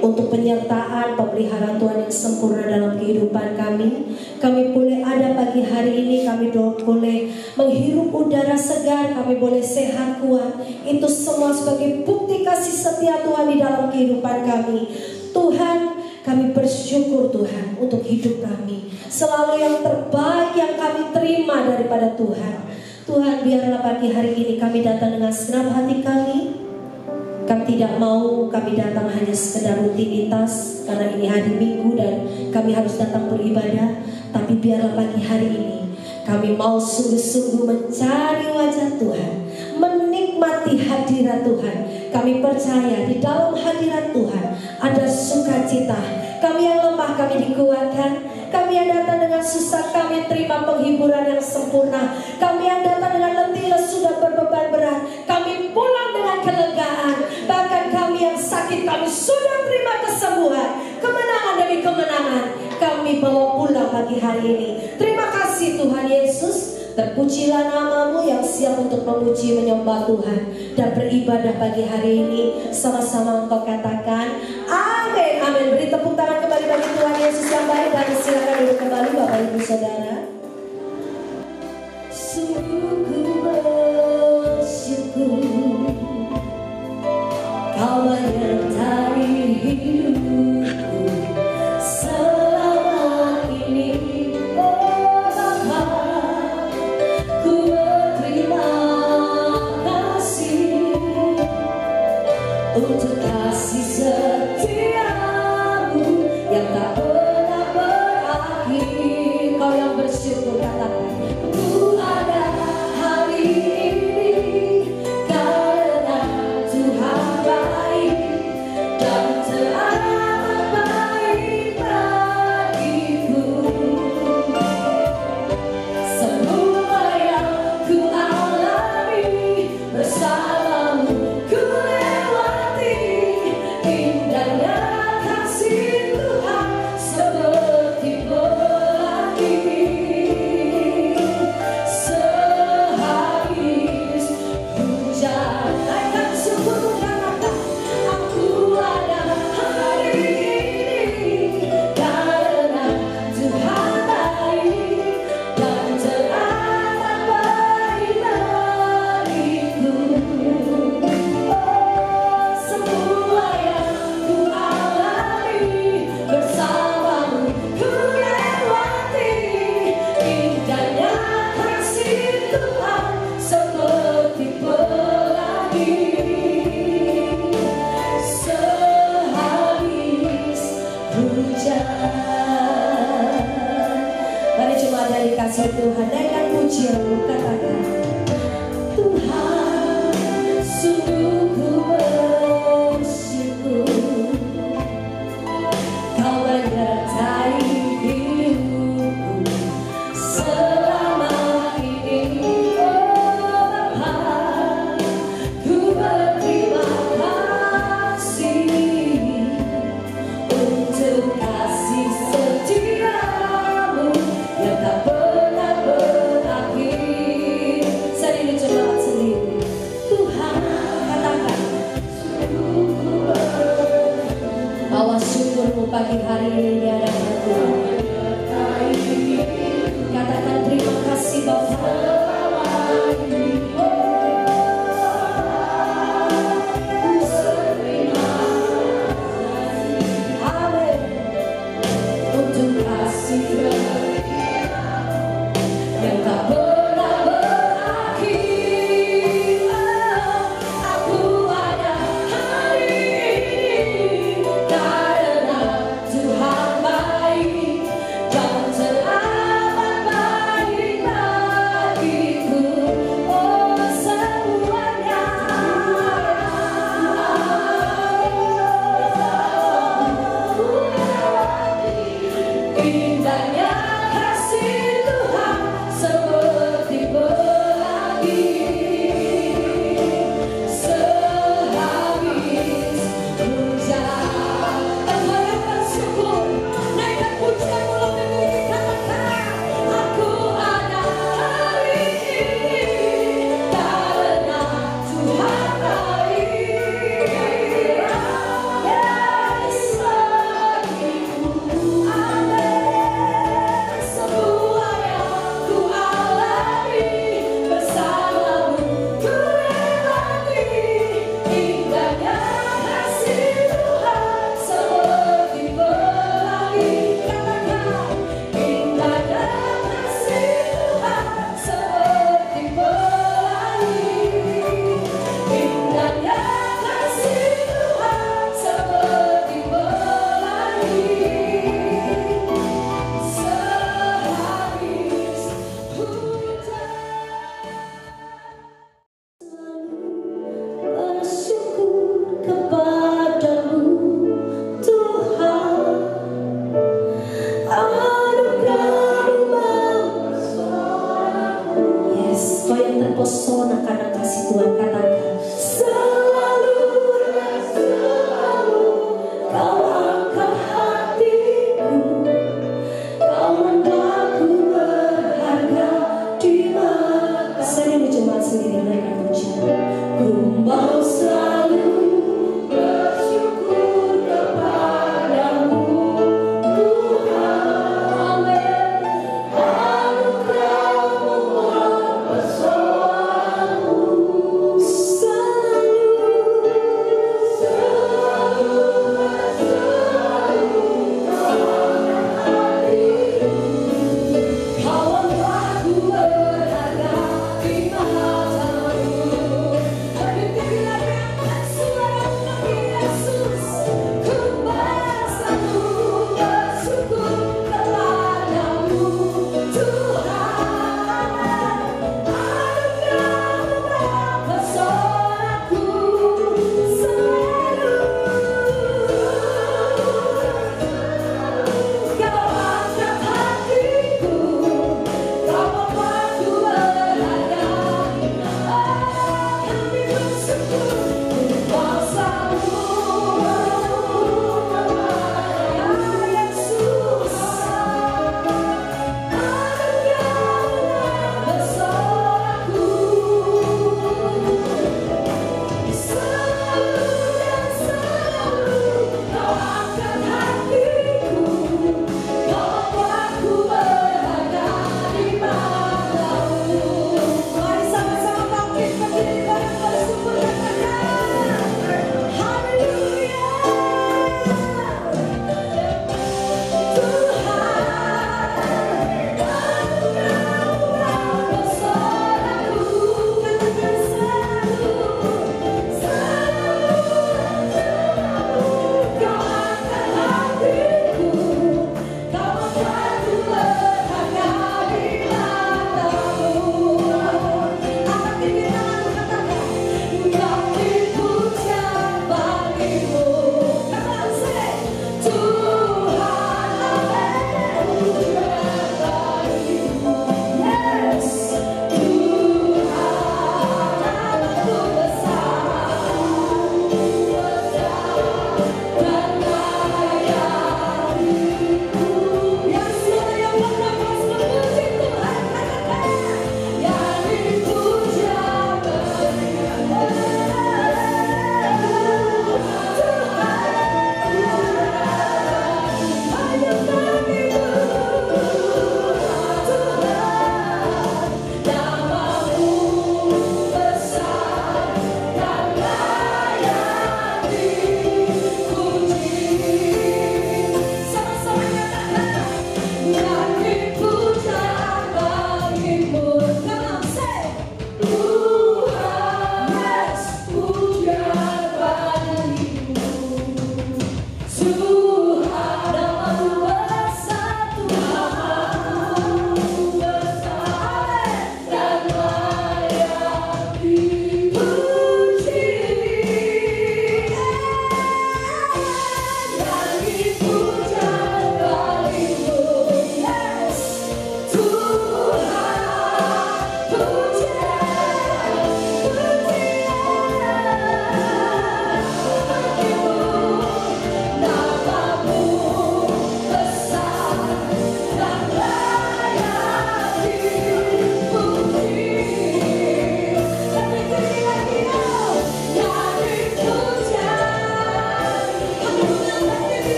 Untuk penyertaan pemeliharaan Tuhan yang sempurna dalam kehidupan kami. Kami boleh ada pagi hari ini, kami boleh menghirup udara segar, kami boleh sehat kuat. Itu semua sebagai bukti kasih setia Tuhan di dalam kehidupan kami. Tuhan, kami bersyukur Tuhan untuk hidup kami. Selalu yang terbaik yang kami terima daripada Tuhan. Tuhan, biarlah pagi hari ini kami datang dengan segenap hati kami. Kami tidak mau kami datang hanya sekedar rutinitas, karena ini hari Minggu dan kami harus datang beribadah. Tapi biarlah pagi hari ini kami mau sungguh-sungguh mencari wajah Tuhan, menikmati hadirat Tuhan. Kami percaya di dalam hadirat Tuhan ada sukacita. Kami yang lemah kami dikuatkan. Kami yang datang dengan susah kami terima penghiburan yang sempurna. Kami yang datang dengan letih lesu dan berbeban berat, kami pulang dengan kelegaan. Bahkan kami yang sakit, kami sudah terima kesembuhan. Kemenangan demi kemenangan kami bawa pulang pagi hari ini. Terima kasih Tuhan Yesus. Terpujilah namamu yang siap untuk memuji menyembah Tuhan dan beribadah pagi hari ini. Sama-sama engkau katakan amin, amin. Beri tepuk tangan kembali bagi Tuhan Yesus yang baik. Dan silakan duduk kembali Bapak Ibu Saudara. Sungguh bersyukur Kau menyertai hidupku selama ini. Oh Bapa, ku berterima kasih untuk kasih setiamu yang tak pernah berakhir. Kau yang bersyukur katakan, ku ada hari ini karena Tuhan baik dan teramat baik bagiku. Semua yang ku alami bersamamu ku lewati, indahnya kasih Tuhan seperti pelangi. Sehabis hujan naikkan syukur katakan, aku ada hari ini karena Tuhan baik dan teramat baik bagiku. Oh, semua yang ku alami bersamamu ku lewati, indahnya kasih Tuhan seperti pelangi. Sehabis hujan. Mari cuma dari kasih Tuhan naikkan pujianmu, katakan Tuhan, sungguh ku bersyukur Kau menyertai hidupku selama ini. Oh Bapa, ku berterima kasih untuk kasih setiamu yang tak pernah berakhir. Sering jemaat sendiri, Tuhan katakan bawa syukurmu pagi hari ini di hadapan Tuhan. Katakan terima kasih Bapa. Amin. Untuk kasih yang tak pernah berakhir. Aku ada hari ini karena Tuhan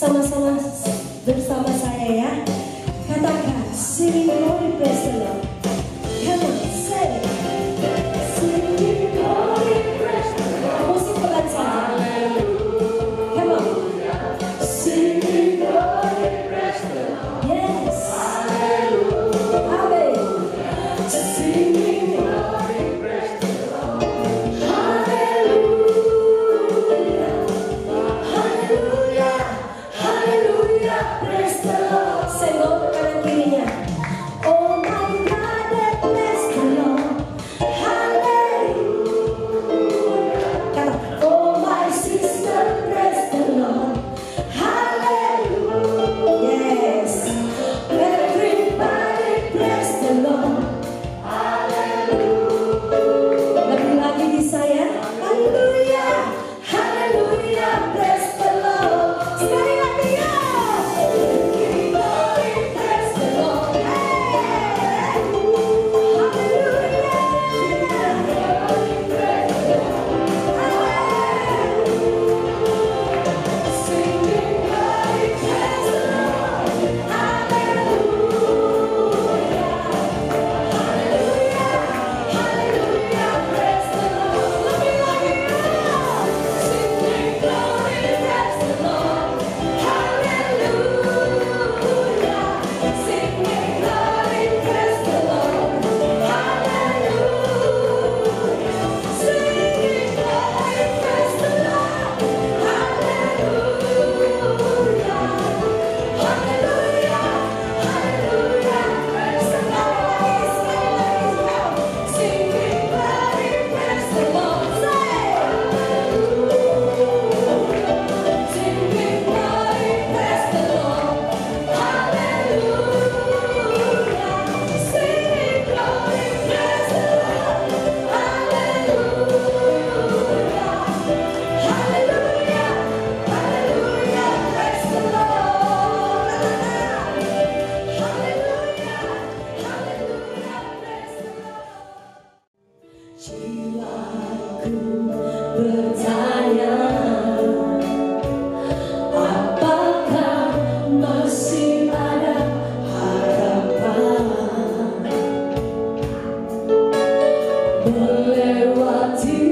Sama-sama bersama saya ya. Katakan, singing glory praise the Lord. Come on, say, singing glory praise the Lord. Musik pelan saja. Come on, singing glory praise the Lord. Yes. Amen. Singing glory praise the Lord. Hallelujah. Hallelujah. Hallelujah. Praise the Lord. Senggol kanan kirinya. Oh my God, bless the Lord. Hallelujah. Kata, oh my sister, praise the Lord. Hallelujah. Yes. Everybody praise the Lord. Hallelujah. Lebih lagi di saya. Hallelujah. Hallelujah. Praise the Lord. Sekali lagi ya. Glory, praise the Lord. Hey. Hallelujah. Glory, praise the Lord. Hallelujah. Singing glory, praise the Lord. Hallelujah. Hallelujah. Hallelujah. Praise the Lord. Lebih lagi ya. Singing glory, praise the Lord. Hallelujah. Singing glory, praise the Lord. Hallelujah. Singing glory, praise the Lord. Hallelujah. Hallelujah. Hallelujah. Praise the Lord. Singing glory, praise the Lord. Say. Singing glory, praise the Lord. Hallelujah. Singing glory, praise the Lord. Hallelujah. Hallelujah. Hallelujah. Praise the Lord. Hallelujah. Hallelujah. Praise the Lord. Jiwaku bertanya, apakah masih ada harapan melewati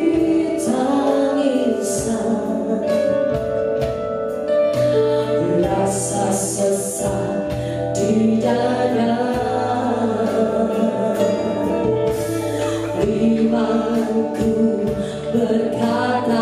tangisan, rasa sesak di dada. Imanku berkata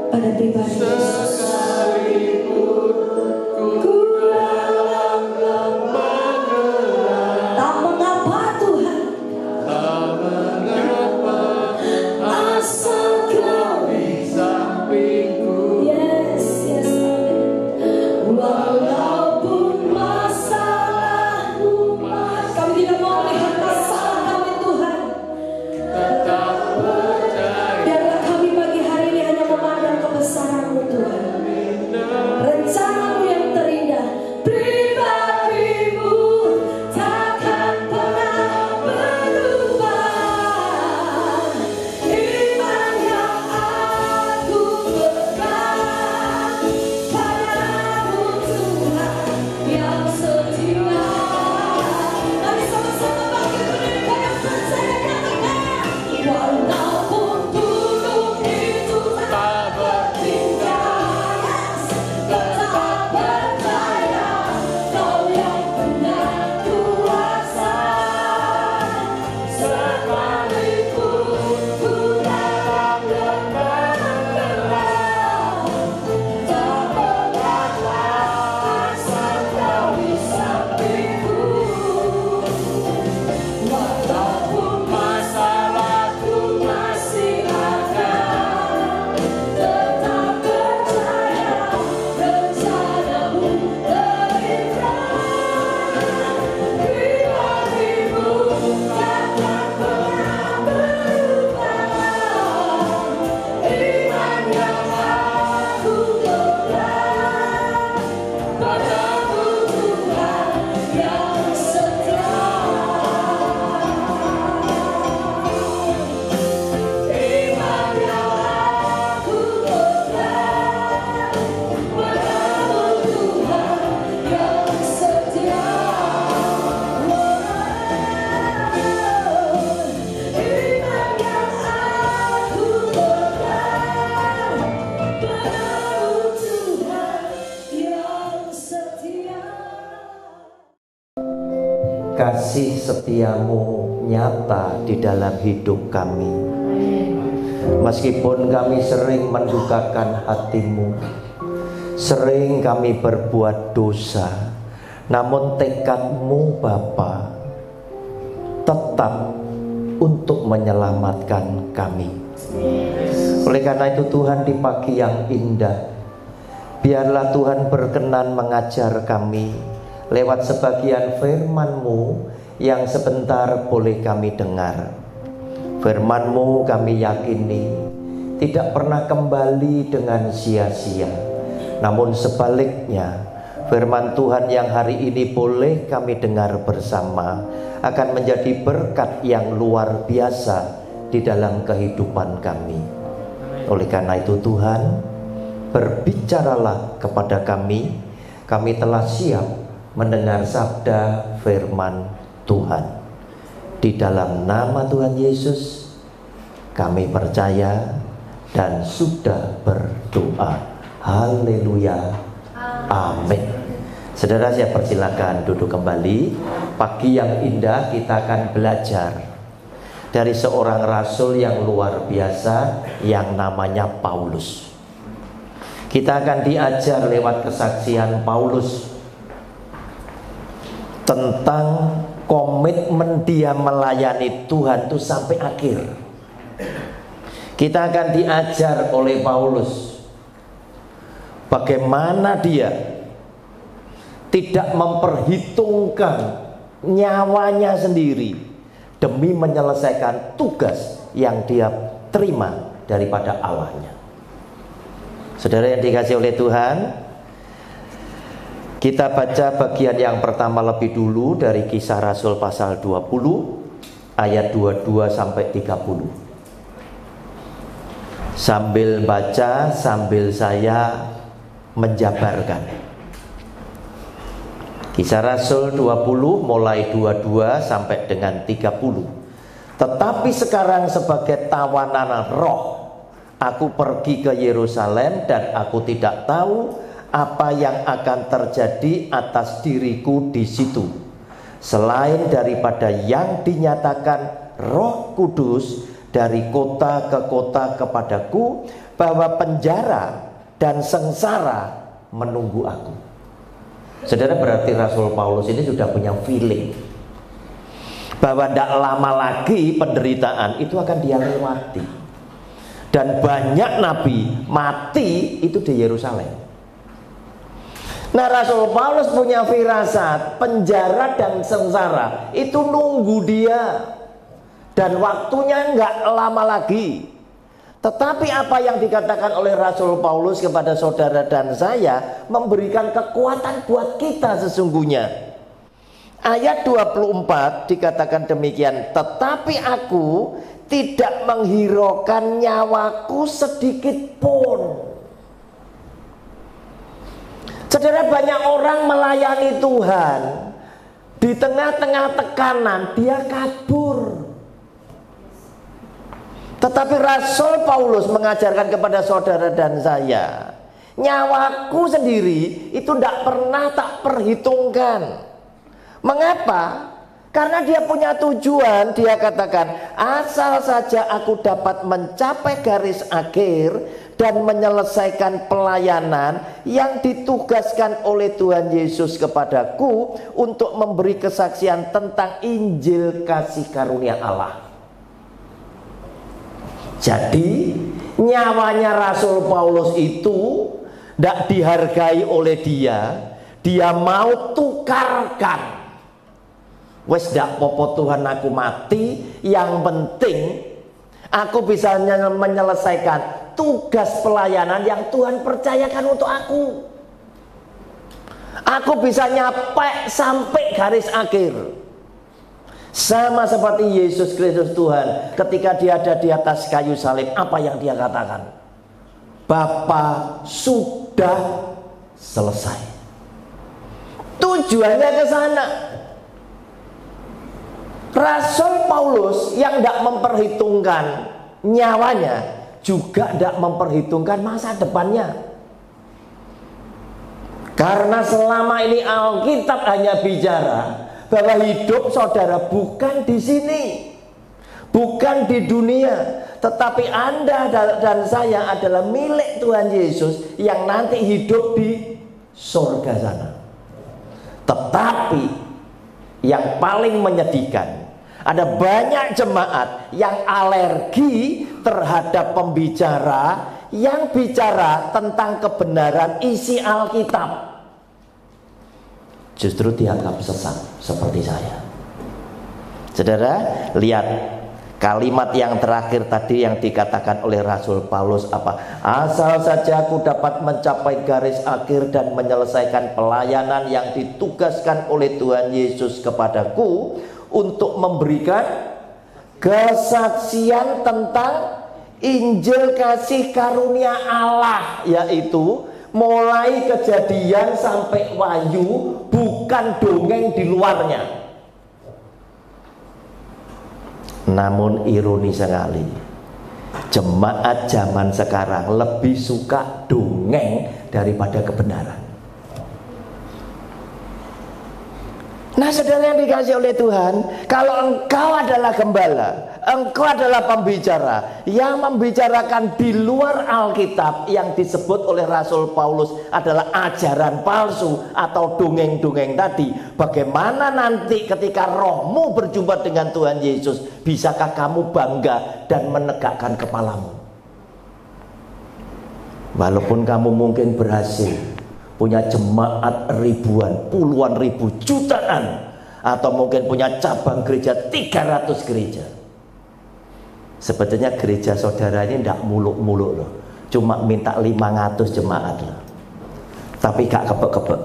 pada pribadi Yesus. Tak mengapa Tuhan, asal Kau di sampingku. Yes, yes, walaupun masalahku, kami tidak mau melihat masalah kami Tuhan. Tetap percaya. Biarlah kami pagi hari ini hanya memandang kebesaran-Mu Tuhan. Rencana-Mu yang terindah, pribadi-Mu takkan pernah berubah. Iman yang aku pegang padamu Tuhan yang setia. Mari sama-sama bangkit berdiri pegang percaya, katakan, walaupun gunung itu tak bertingkah, tetap percaya Kau yang benar kuasa. Sekalipun ku dalam lembah gelap, tak pernahlah asal Kau di sampingku. Walaupun masalahku masih ada, tetap percaya rencana-Mu terindah. Pribadi-Mu takkan pernah berubah. Iman yang aku pegang padamu Tuhan yang setia. Iman yang aku pegang padamu Tuhan yang setia. Iman yang aku pegang padamu Tuhan yang setia. Kasih setiamu nyata di dalam hidup kami. Meskipun kami sering mendukakan hatimu, sering kami berbuat dosa, namun tekadmu Bapa tetap untuk menyelamatkan kami. Oleh karena itu Tuhan, di pagi yang indah, biarlah Tuhan berkenan mengajar kami lewat sebagian firman-Mu yang sebentar boleh kami dengar. Firman-Mu kami yakini tidak pernah kembali dengan sia-sia, namun sebaliknya firman Tuhan yang hari ini boleh kami dengar bersama akan menjadi berkat yang luar biasa di dalam kehidupan kami. Oleh karena itu Tuhan, berbicaralah kepada kami. Kami telah siap mendengar sabda firman Tuhan. Di dalam nama Tuhan Yesus kami percaya dan sudah berdoa. Haleluya. Amin. Saudara, saya persilakan duduk kembali. Pagi yang indah kita akan belajar dari seorang rasul yang luar biasa yang namanya Paulus. Kita akan diajar lewat kesaksian Paulus tentang komitmen dia melayani Tuhan itu sampai akhir. Kita akan diajar oleh Paulus bagaimana dia tidak memperhitungkan nyawanya sendiri demi menyelesaikan tugas yang dia terima daripada Allahnya. Saudara yang dikasihi oleh Tuhan, kita baca bagian yang pertama lebih dulu dari Kisah Rasul pasal 20 ayat 22 sampai 30. Sambil baca, sambil saya menjabarkan. Kisah Rasul 20 mulai 22 sampai dengan 30. Tetapi sekarang sebagai tawanan roh, aku pergi ke Yerusalem dan aku tidak tahu apa yang akan terjadi atas diriku di situ, selain daripada yang dinyatakan Roh Kudus dari kota ke kota kepadaku bahwa penjara dan sengsara menunggu aku. Saudara, berarti Rasul Paulus ini sudah punya feeling bahwa tidak lama lagi penderitaan itu akan dia lewati. Dan banyak nabi mati itu di Yerusalem. Nah, Rasul Paulus punya firasat penjara dan sengsara itu nunggu dia. Dan waktunya nggak lama lagi. Tetapi apa yang dikatakan oleh Rasul Paulus kepada saudara dan saya memberikan kekuatan buat kita sesungguhnya. Ayat 24 dikatakan demikian, tetapi aku tidak menghiraukan nyawaku sedikit pun. Saudara, banyak orang melayani Tuhan, di tengah-tengah tekanan dia kabur. Tetapi Rasul Paulus mengajarkan kepada saudara dan saya, nyawaku sendiri itu tidak pernah tak perhitungkan. Mengapa? Karena dia punya tujuan. Dia katakan, asal saja aku dapat mencapai garis akhir dan menyelesaikan pelayanan yang ditugaskan oleh Tuhan Yesus kepadaku untuk memberi kesaksian tentang Injil kasih karunia Allah. Jadi nyawanya Rasul Paulus itu tidak dihargai oleh dia. Dia mau tukarkan. Wes dak popo Tuhan aku mati, yang penting aku bisa menyelesaikan tugas pelayanan yang Tuhan percayakan untuk aku. Aku bisa nyampe sampai garis akhir. Sama seperti Yesus Kristus Tuhan, ketika dia ada di atas kayu salib, apa yang dia katakan? Bapa, sudah selesai. Tujuannya ke sana. Rasul Paulus yang tidak memperhitungkan nyawanya juga tidak memperhitungkan masa depannya. Karena selama ini Alkitab hanya bicara bahwa hidup saudara bukan di sini, bukan di dunia, tetapi Anda dan saya adalah milik Tuhan Yesus yang nanti hidup di surga sana. Tetapi yang paling menyedihkan, ada banyak jemaat yang alergi terhadap pembicara yang bicara tentang kebenaran isi Alkitab. Justru dianggap sesat seperti saya. Saudara, lihat kalimat yang terakhir tadi yang dikatakan oleh Rasul Paulus apa? Asal saja aku dapat mencapai garis akhir dan menyelesaikan pelayanan yang ditugaskan oleh Tuhan Yesus kepadaku untuk memberikan kesaksian tentang Injil kasih karunia Allah, yaitu mulai Kejadian sampai Wahyu, bukan dongeng di luarnya. Namun ironi sekali, jemaat zaman sekarang lebih suka dongeng daripada kebenaran. Nah, saudara yang dikasih oleh Tuhan, kalau engkau adalah gembala, engkau adalah pembicara yang membicarakan di luar Alkitab, yang disebut oleh Rasul Paulus adalah ajaran palsu atau dongeng-dongeng tadi, bagaimana nanti ketika rohmu berjumpa dengan Tuhan Yesus, bisakah kamu bangga dan menegakkan kepalamu? Walaupun kamu mungkin berhasil punya jemaat ribuan, puluhan ribu, jutaan, atau mungkin punya cabang gereja 300 gereja. Sebetulnya gereja saudara ini tidak muluk-muluk loh, cuma minta 500 jemaat loh, tapi gak kebek-kebek,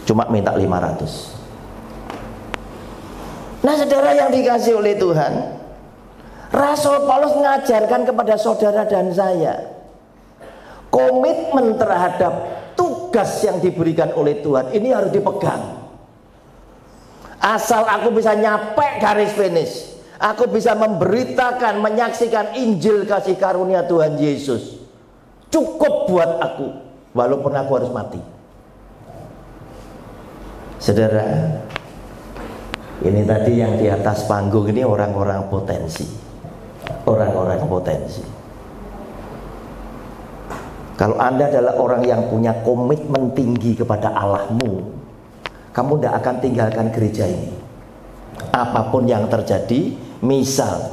cuma minta 500. Nah, saudara yang dikasih oleh Tuhan, Rasul Paulus mengajarkan kepada saudara dan saya, komitmen terhadap tugas yang diberikan oleh Tuhan ini harus dipegang. Asal aku bisa nyampe garis finish, aku bisa memberitakan, menyaksikan Injil kasih karunia Tuhan Yesus, cukup buat aku, walaupun aku harus mati. Saudara, ini tadi yang di atas panggung ini orang-orang potensi, orang-orang potensi. Kalau Anda adalah orang yang punya komitmen tinggi kepada Allahmu, kamu tidak akan tinggalkan gereja ini. Apapun yang terjadi, misal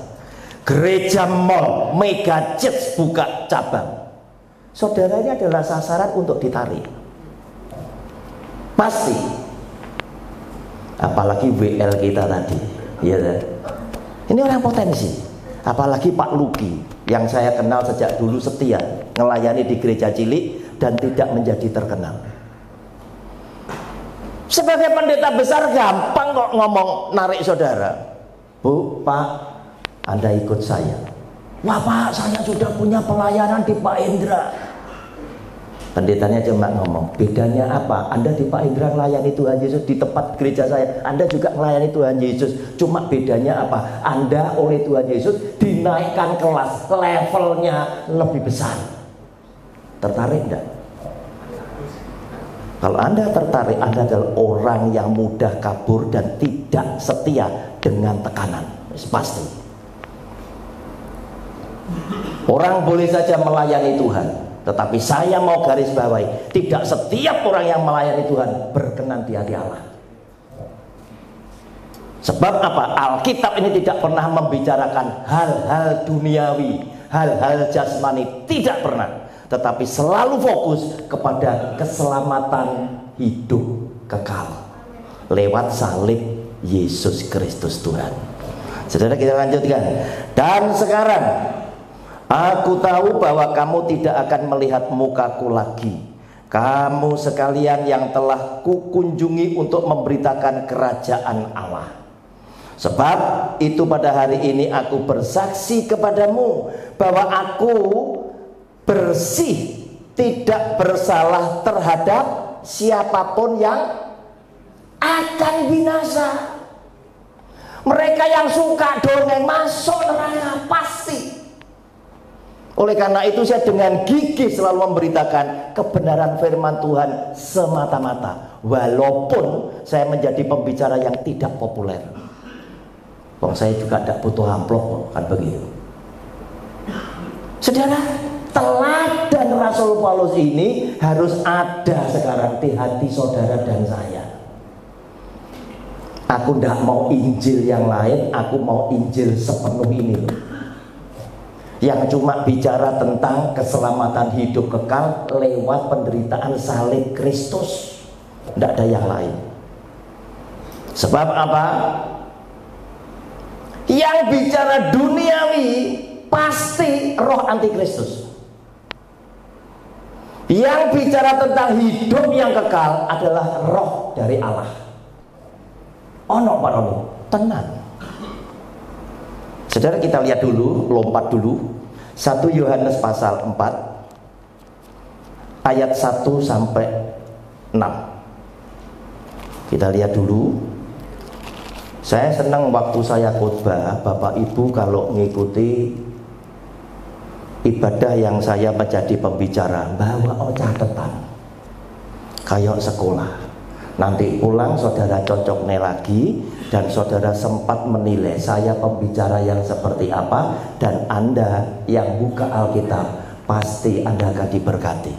gereja mall, mega church buka cabang, saudara ini adalah sasaran untuk ditarik. Pasti. Apalagi WL kita tadi, ya kan? Ini orang potensi. Apalagi Pak Luki yang saya kenal sejak dulu setia melayani di gereja cilik dan tidak menjadi terkenal. Sebagai pendeta besar gampang kok ngomong narik saudara. Bu, Pak, Anda ikut saya. Wah Pak, saya sudah punya pelayanan di Pak Indra. Pendetanya cuma ngomong, bedanya apa? Anda di Pak Indra melayani Tuhan Yesus, di tempat gereja saya Anda juga melayani Tuhan Yesus. Cuma bedanya apa? Anda oleh Tuhan Yesus dinaikkan kelas, levelnya lebih besar. Tertarik enggak? Kalau Anda tertarik, Anda adalah orang yang mudah kabur dan tidak setia dengan tekanan. Pasti. Orang boleh saja melayani Tuhan, tetapi saya mau garis bawahi, tidak setiap orang yang melayani Tuhan berkenan di hati Allah. Sebab apa? Alkitab ini tidak pernah membicarakan hal-hal duniawi, hal-hal jasmani, tidak pernah. Tetapi selalu fokus kepada keselamatan hidup kekal lewat salib Yesus Kristus Tuhan. Saudara, kita lanjutkan. Dan sekarang aku tahu bahwa kamu tidak akan melihat mukaku lagi. Kamu sekalian yang telah kukunjungi untuk memberitakan kerajaan Allah. Sebab itu pada hari ini aku bersaksi kepadamu bahwa aku bersih, tidak bersalah terhadap siapapun yang akan binasa. Mereka yang suka dongeng masuk neraka pasti. Oleh karena itu saya dengan gigih selalu memberitakan kebenaran firman Tuhan semata-mata, walaupun saya menjadi pembicara yang tidak populer. Saya juga tidak butuh amplop, kan begitu. Saudara, teladan Rasul Paulus ini harus ada sekarang di hati saudara dan saya. Aku tidak mau Injil yang lain, aku mau Injil sepenuh ini, yang cuma bicara tentang keselamatan hidup kekal lewat penderitaan salib Kristus. Tidak ada yang lain. Sebab apa? Yang bicara duniawi pasti roh antikristus. Yang bicara tentang hidup yang kekal adalah roh dari Allah. Ono Pak Rono, tenang. Saudara, kita lihat dulu, lompat dulu 1 Yohanes pasal 4 ayat 1 sampai 6. Kita lihat dulu. Saya senang waktu saya khotbah, Bapak Ibu kalau mengikuti ibadah yang saya menjadi pembicara, bawa catatan kayak sekolah. Nanti pulang saudara cocok lagi dan saudara sempat menilai saya pembicara yang seperti apa, dan Anda yang buka Alkitab pasti Anda akan diberkati.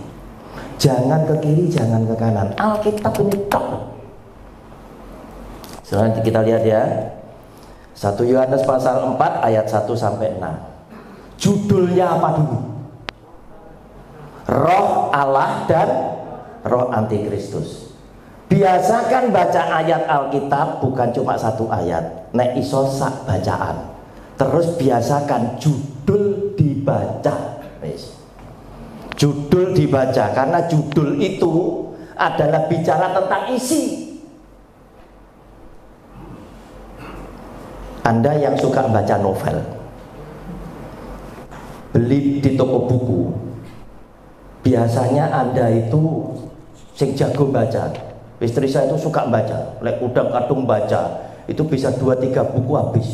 Jangan ke kiri, jangan ke kanan. Alkitab ini top. Selanjutnya kita lihat ya, 1 Yohanes pasal 4 ayat 1 sampai 6. Judulnya apa dulu? Roh Allah dan roh antikristus. Biasakan baca ayat Alkitab bukan cuma satu ayat, nek iso sak bacaan. Terus biasakan judul dibaca. Judul dibaca, karena judul itu adalah bicara tentang isi. Anda yang suka baca novel, beli di toko buku, biasanya Anda itu sing jago baca. Istri saya itu suka baca, lek udah kadung baca, itu bisa 2-3 buku habis.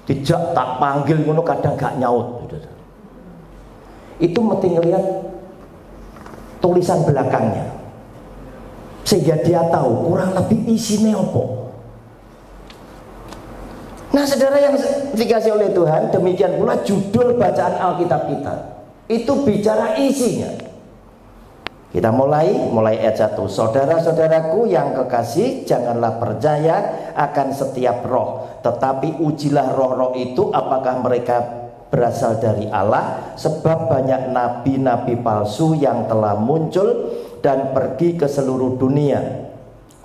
Dijak tak panggil ngono kadang gak nyaut. Itu mesti ngelihat tulisan belakangnya, sehingga dia tahu kurang lebih isinya apa. Nah saudara yang dikasih oleh Tuhan, demikian pula judul bacaan Alkitab kita. Itu bicara isinya. Kita mulai ayat 1. Saudara-saudaraku yang kekasih, janganlah percaya akan setiap roh, tetapi ujilah roh-roh itu apakah mereka berasal dari Allah, sebab banyak nabi-nabi palsu yang telah muncul dan pergi ke seluruh dunia.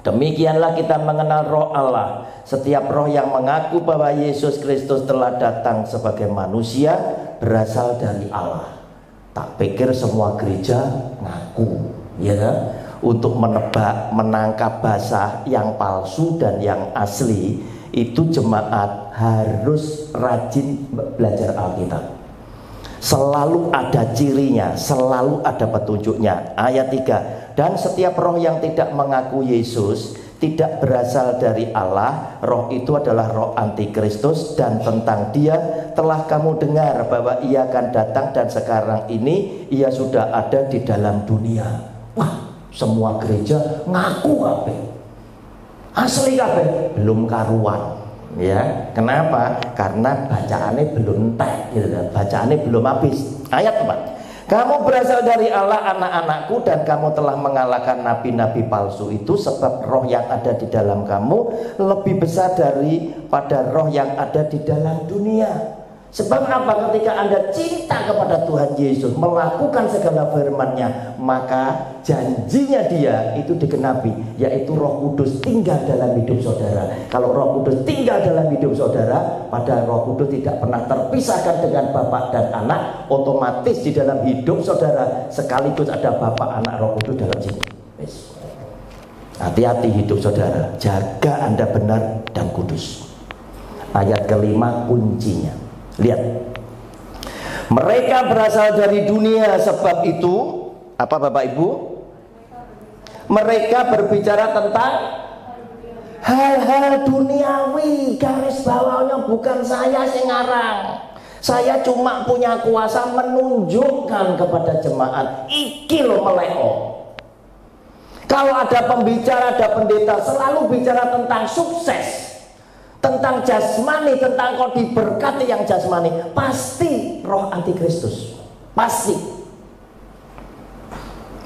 Demikianlah kita mengenal roh Allah. Setiap roh yang mengaku bahwa Yesus Kristus telah datang sebagai manusia berasal dari Allah. Tak pikir semua gereja ngaku, ya kan? Untuk menangkap bahasa yang palsu dan yang asli. Itu jemaat harus rajin belajar Alkitab. Selalu ada cirinya, selalu ada petunjuknya. Ayat 3. Dan setiap roh yang tidak mengaku Yesus tidak berasal dari Allah. Roh itu adalah roh antikristus, dan tentang dia telah kamu dengar bahwa ia akan datang, dan sekarang ini ia sudah ada di dalam dunia. Wah, semua gereja ngaku kabeh. Asli kabeh, belum karuan. Ya, kenapa? Karena bacaannya belum entek, gitu kan? Bacaannya belum habis. Ayat 4. Kamu berasal dari Allah, anak-anakku, dan kamu telah mengalahkan nabi-nabi palsu itu, sebab roh yang ada di dalam kamu lebih besar daripada roh yang ada di dalam dunia. Sebab apa? Ketika Anda cinta kepada Tuhan Yesus, melakukan segala firman-Nya, maka janjinya dia itu digenapi, yaitu Roh Kudus tinggal dalam hidup saudara. Kalau Roh Kudus tinggal dalam hidup saudara, padahal Roh Kudus tidak pernah terpisahkan dengan Bapa dan Anak, otomatis di dalam hidup saudara sekaligus ada Bapa, Anak, Roh Kudus dalam sini. Hati-hati hidup saudara, jaga Anda benar dan kudus. Ayat kelima kuncinya. Lihat, mereka berasal dari dunia, sebab itu apa Bapak Ibu? Mereka berbicara tentang hal-hal duniawi. Garis bawahnya bukan saya yang ngarang. Saya cuma punya kuasa menunjukkan kepada jemaat, iki lo meleo. Kalau ada pembicara, ada pendeta selalu bicara tentang sukses, tentang jasmani, tentang kau diberkati yang jasmani, pasti roh antikristus. Pasti.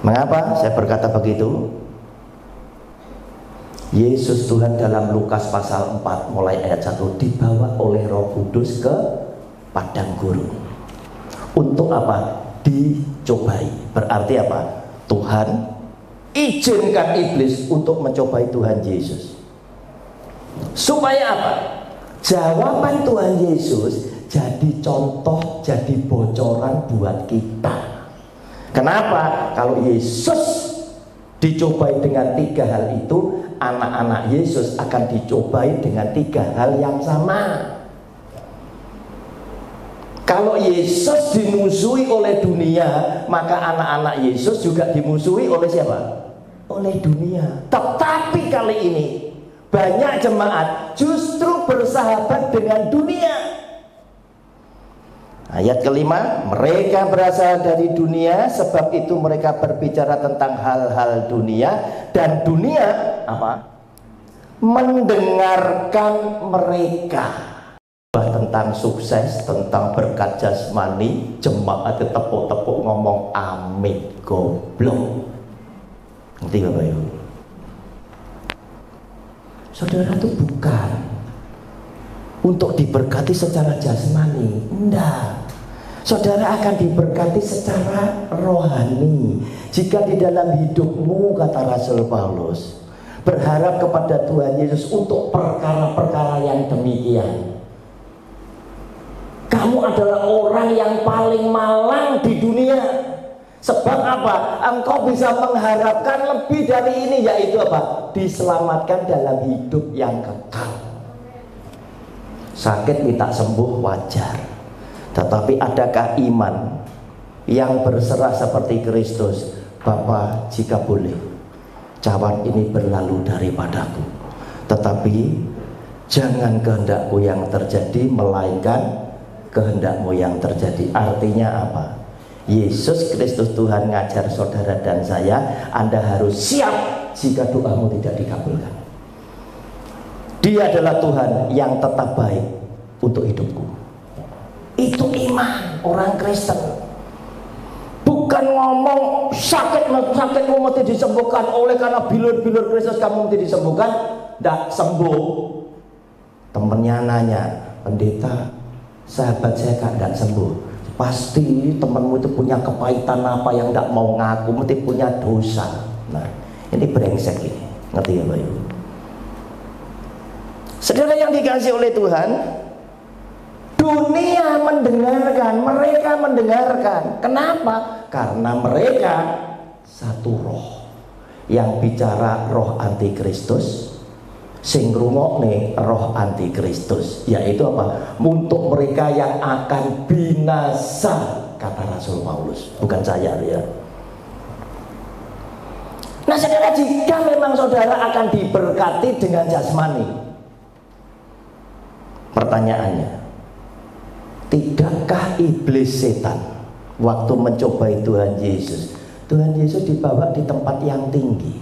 Mengapa saya berkata begitu? Yesus Tuhan dalam Lukas pasal 4 mulai ayat 1 dibawa oleh Roh Kudus ke padang gurun. Untuk apa? Dicobai. Berarti apa? Tuhan izinkan iblis untuk mencobai Tuhan Yesus. Supaya apa? Jawaban Tuhan Yesus jadi contoh, jadi bocoran buat kita. Kenapa? Kalau Yesus dicobai dengan 3 hal itu, anak-anak Yesus akan dicobai dengan 3 hal yang sama. Kalau Yesus dimusuhi oleh dunia, maka anak-anak Yesus juga dimusuhi oleh siapa? Oleh dunia. Tetapi kali ini banyak jemaat justru bersahabat dengan dunia. Ayat kelima, mereka berasal dari dunia, sebab itu mereka berbicara tentang hal-hal dunia, dan dunia apa? Mendengarkan mereka tentang sukses, tentang berkat jasmani, jemaat tepuk-tepuk ngomong amin, goblok. Ngerti Bapak Ibu? Saudara itu bukan untuk diberkati secara jasmani, enggak. Saudara akan diberkati secara rohani jika di dalam hidupmu, kata Rasul Paulus, berharap kepada Tuhan Yesus untuk perkara-perkara yang demikian. Kamu adalah orang yang paling malang di dunia. Sebab apa? Engkau bisa mengharapkan lebih dari ini, yaitu apa? Diselamatkan dalam hidup yang kekal. Sakit minta sembuh wajar, tetapi adakah iman yang berserah seperti Kristus? Bapa, jika boleh, cawan ini berlalu daripadaku, tetapi jangan kehendakku yang terjadi, melainkan kehendakmu yang terjadi. Artinya apa? Yesus Kristus Tuhan ngajar saudara dan saya, Anda harus siap jika doamu tidak dikabulkan. Dia adalah Tuhan yang tetap baik untuk hidupku. Itu iman orang Kristen. Bukan ngomong sakitmu mesti disembuhkan, oleh karena bilur-bilur Kristus kamu mesti disembuhkan. Tidak sembuh. Temennya nanya, pendeta, sahabat saya kan tidak sembuh. Pasti temanmu itu punya kepahitan apa yang tidak mau ngaku, mesti punya dosa. Nah, ini brengsek ini, ngerti ya Pak Ibu? Saudara yang dikasih oleh Tuhan, dunia mendengarkan, mereka mendengarkan. Kenapa? Karena mereka satu roh. Yang bicara roh antikristus, sing ngrungokne roh antikristus, yaitu apa? Untuk mereka yang akan binasa, kata Rasul Paulus, bukan saya ya. Nah saudara, jika memang saudara akan diberkati dengan jasmani, pertanyaannya, tidakkah iblis setan waktu mencobai Tuhan Yesus? Tuhan Yesus dibawa di tempat yang tinggi.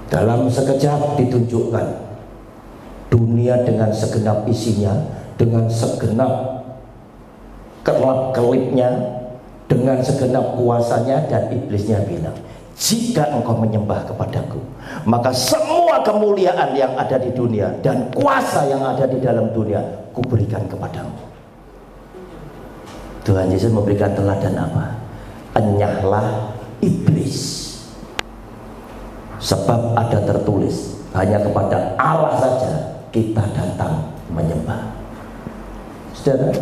Dalam sekejap ditunjukkan dunia dengan segenap isinya, dengan segenap kelap-kelipnya, dengan segenap kuasanya, dan iblisnya bilang, jika engkau menyembah kepadaku, maka semua kemuliaan yang ada di dunia dan kuasa yang ada di dalam dunia kuberikan kepadamu. Tuhan Yesus memberikan teladan apa? Enyahlah iblis, sebab ada tertulis, hanya kepada Allah saja kita datang menyembah. Saudara,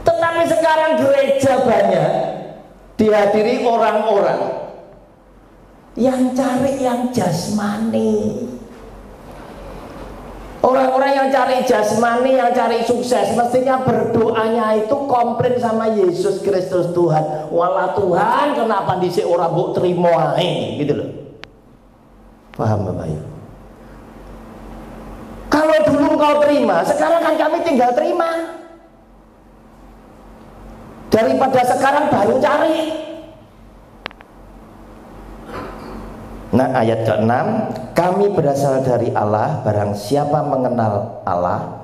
tetapi sekarang gereja banyak dihadiri orang-orang yang cari yang jasmani. Orang-orang yang cari jasmani, yang cari sukses, mestinya berdoanya itu komplain sama Yesus Kristus Tuhan. Walah Tuhan, kenapa dhisik ora mbok trimo ae, gitu loh. Paham Bapak Ibu? Kalau dulu kau terima, sekarang kan kami tinggal terima. Daripada sekarang baru cari. Nah ayat ke-6, kami berasal dari Allah, barang siapa mengenal Allah,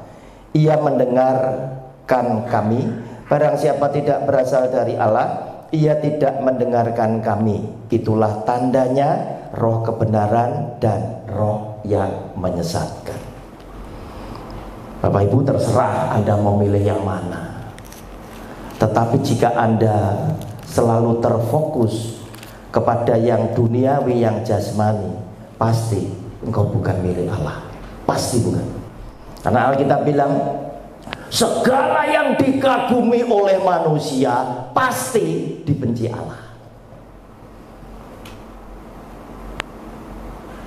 ia mendengarkan kami. Barang siapa tidak berasal dari Allah, ia tidak mendengarkan kami. Itulah tandanya roh kebenaran dan roh yang menyesatkan. Bapak Ibu, terserah Anda mau milih yang mana. Tetapi jika Anda selalu terfokus kepada yang duniawi, yang jasmani, pasti engkau bukan milik Allah. Pasti bukan. Karena Alkitab bilang, segala yang dikagumi oleh manusia pasti dibenci Allah.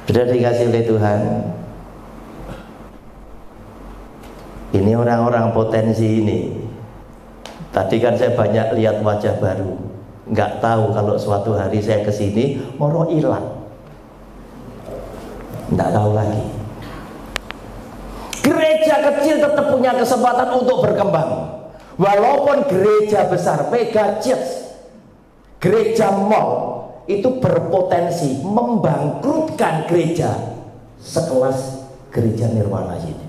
Sudah dikasih oleh Tuhan. Ini orang-orang potensi ini. Tadi kan saya banyak lihat wajah baru. Nggak tahu kalau suatu hari saya kesini moro hilang. Nggak tahu lagi. Gereja kecil tetap punya kesempatan untuk berkembang. Walaupun gereja besar, mega church, gereja mall, itu berpotensi membangkrutkan gereja sekelas gereja Nirwana ini.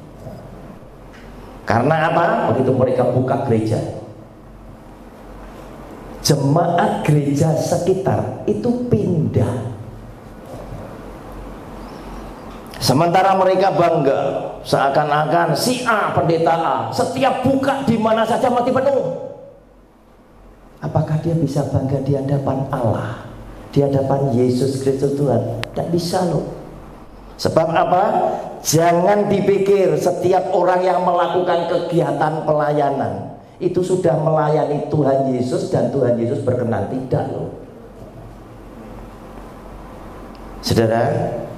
Karena apa? Begitu mereka buka gereja, jemaat gereja sekitar itu pindah. Sementara mereka bangga, seakan-akan si A, pendeta A, setiap buka di mana saja mati penuh. Apakah dia bisa bangga di hadapan Allah, di hadapan Yesus Kristus Tuhan? Tidak bisa loh. Sebab apa? Jangan dipikir setiap orang yang melakukan kegiatan pelayanan itu sudah melayani Tuhan Yesus dan Tuhan Yesus berkenan. Tidak loh. Saudara,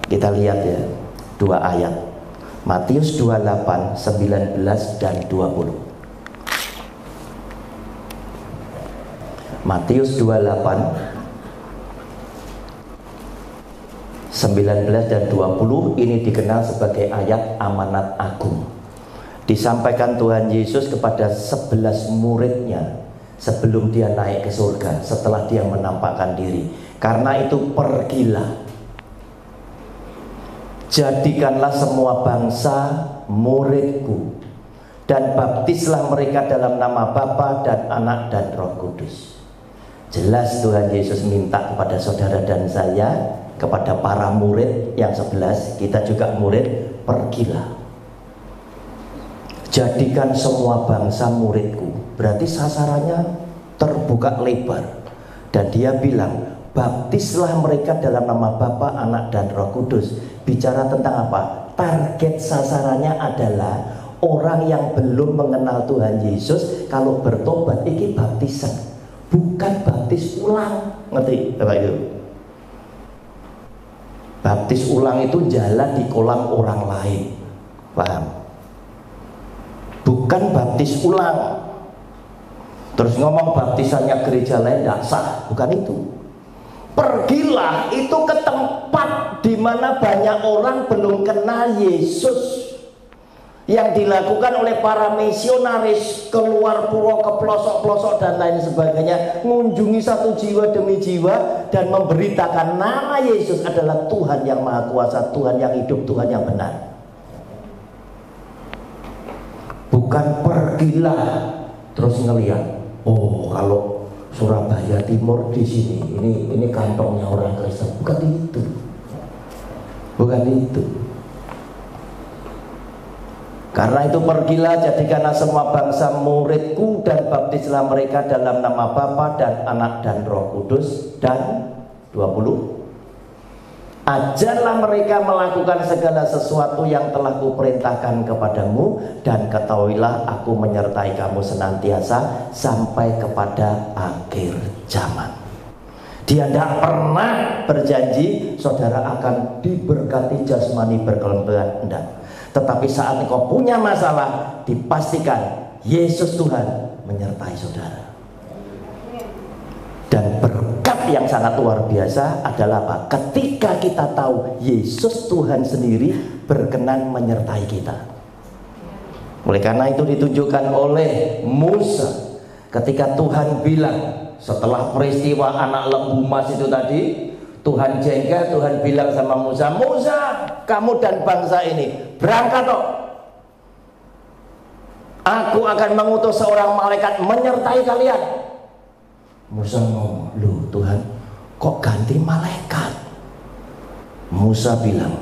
kita lihat ya, dua ayat, Matius 28, 19 dan 20. Matius 28, 19 dan 20 ini dikenal sebagai ayat amanat agung. Disampaikan Tuhan Yesus kepada 11 muridnya sebelum dia naik ke surga, setelah dia menampakkan diri. Karena itu pergilah, jadikanlah semua bangsa muridku, dan baptislah mereka dalam nama Bapa dan Anak dan Roh Kudus. Jelas Tuhan Yesus minta kepada saudara dan saya, kepada para murid yang 11, kita juga murid, pergilah. Jadikan semua bangsa muridku. Berarti sasarannya terbuka lebar. Dan dia bilang, baptislah mereka dalam nama Bapa, Anak, dan Roh Kudus. Bicara tentang apa? Target sasarannya adalah orang yang belum mengenal Tuhan Yesus. Kalau bertobat, ini baptisan, bukan baptis ulang. Ngerti Bapak Ibu? Baptis ulang itu jalan di kolam orang lain. Paham? Bukan baptis ulang. Terus ngomong baptisannya gereja lain tidak sah. Bukan itu. Pergilah itu ke tempat di mana banyak orang belum kenal Yesus. Yang dilakukan oleh para misionaris, keluar pulau ke pelosok-pelosok dan lain sebagainya, mengunjungi satu jiwa demi jiwa dan memberitakan nama Yesus adalah Tuhan yang Maha Kuasa, Tuhan yang hidup, Tuhan yang benar. Bukan pergilah terus ngelihat, oh kalau Surabaya Timur di sini, ini kantongnya orang Kristen. Bukan itu. Bukan itu. Karena itu pergilah, jadikanlah semua bangsa muridku dan baptislah mereka dalam nama Bapa dan Anak dan Roh Kudus. Dan 20, ajarlah mereka melakukan segala sesuatu yang telah kuperintahkan kepadamu, dan ketahuilah aku menyertai kamu senantiasa sampai kepada akhir zaman. Dia tidak pernah berjanji saudara akan diberkati jasmani berkelebihan, enggak. Tetapi saat engkau punya masalah, dipastikan Yesus Tuhan menyertai saudara. Dan berkat yang sangat luar biasa adalah apa? Ketika kita tahu Yesus Tuhan sendiri berkenan menyertai kita. Oleh karena itu ditunjukkan oleh Musa ketika Tuhan bilang, setelah peristiwa anak lembu emas itu tadi, Tuhan jengkel, Tuhan bilang sama Musa, Musa, kamu dan bangsa ini berangkat toh. Aku akan mengutus seorang malaikat menyertai kalian. Musa ngomong, loh Tuhan, kok ganti malaikat? Musa bilang,